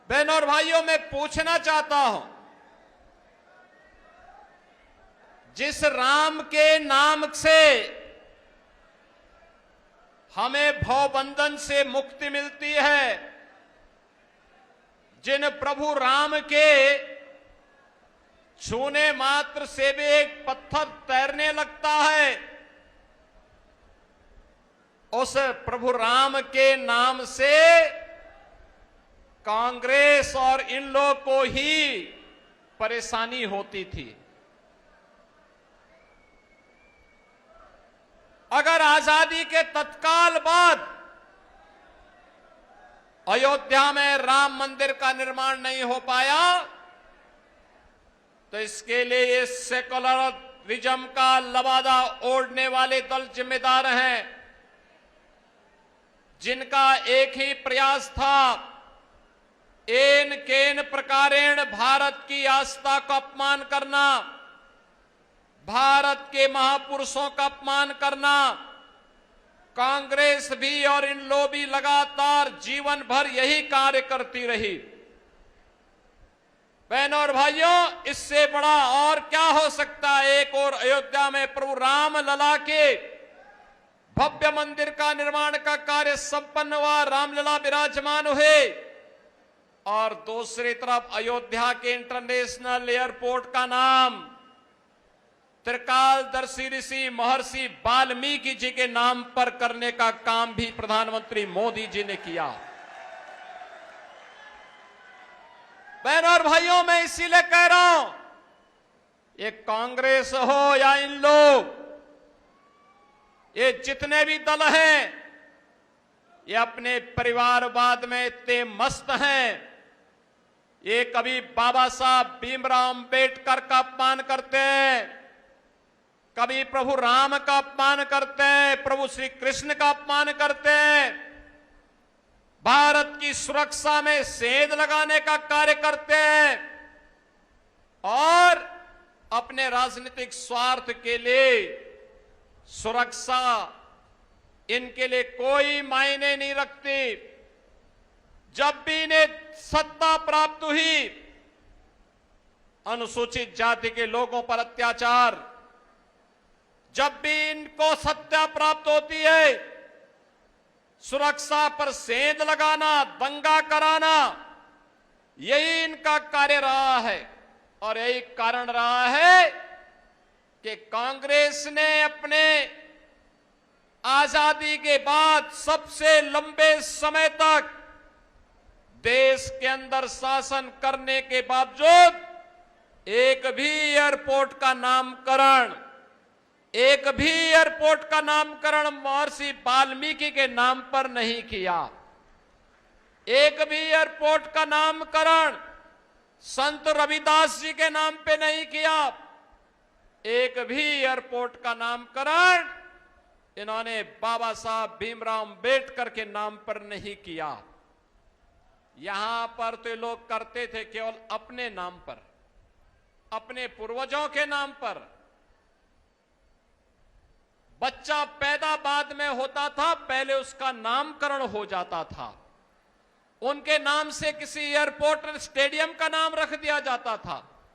बहनों और भाइयों, मैं पूछना चाहता हूं, जिस राम के नाम से हमें भवबंधन से मुक्ति मिलती है, जिन प्रभु राम के छूने मात्र से भी एक पत्थर तैरने लगता है, उस प्रभु राम के नाम से कांग्रेस और इन लोगों को ही परेशानी होती थी। अगर आजादी के तत्काल बाद अयोध्या में राम मंदिर का निर्माण नहीं हो पाया, तो इसके लिए ये सेकुलरिज्म का लबादा ओढ़ने वाले दल जिम्मेदार हैं, जिनका एक ही प्रयास था, एन केन प्रकारेण भारत की आस्था का अपमान करना, भारत के महापुरुषों का अपमान करना। कांग्रेस भी और इन लोग भी लगातार जीवन भर यही कार्य करती रही। बहनों और भाइयों, इससे बड़ा और क्या हो सकता है। एक और अयोध्या में प्रभु राम लला के भव्य मंदिर का निर्माण का कार्य संपन्न हुआ, रामलला विराजमान हुए, और दूसरी तरफ अयोध्या के इंटरनेशनल एयरपोर्ट का नाम त्रिकालदर्शी ऋषि महर्षि वाल्मीकि जी के नाम पर करने का काम भी प्रधानमंत्री मोदी जी ने किया। बहनों और भाइयों, मैं इसीलिए कह रहा हूं, ये कांग्रेस हो या इन लोग, ये जितने भी दल हैं, ये अपने परिवारवाद में इतने मस्त हैं। ये कभी बाबा साहब भीमराव अंबेडकर का अपमान करते हैं, कभी प्रभु राम का अपमान करते हैं, प्रभु श्री कृष्ण का अपमान करते हैं, भारत की सुरक्षा में सेंध लगाने का कार्य करते हैं, और अपने राजनीतिक स्वार्थ के लिए सुरक्षा इनके लिए कोई मायने नहीं रखती। जब भी इन्हें सत्ता प्राप्त हुई, अनुसूचित जाति के लोगों पर अत्याचार, जब भी इनको सत्ता प्राप्त होती है, सुरक्षा पर सेंध लगाना, दंगा कराना, यही इनका कार्य रहा है। और यही कारण रहा है कि कांग्रेस ने अपने आजादी के बाद सबसे लंबे समय तक देश के अंदर शासन करने के बावजूद एक भी एयरपोर्ट का नामकरण महर्षि वाल्मीकि के नाम पर नहीं किया। एक भी एयरपोर्ट का नामकरण संत रविदास जी के नाम पे नहीं किया। एक भी एयरपोर्ट का नामकरण इन्होंने बाबा साहब भीमराव अंबेडकर के नाम पर नहीं किया। यहां पर तो लोग करते थे केवल अपने नाम पर, अपने पूर्वजों के नाम पर। बच्चा पैदा बाद में होता था, पहले उसका नामकरण हो जाता था। उनके नाम से किसी एयरपोर्ट स्टेडियम का नाम रख दिया जाता था।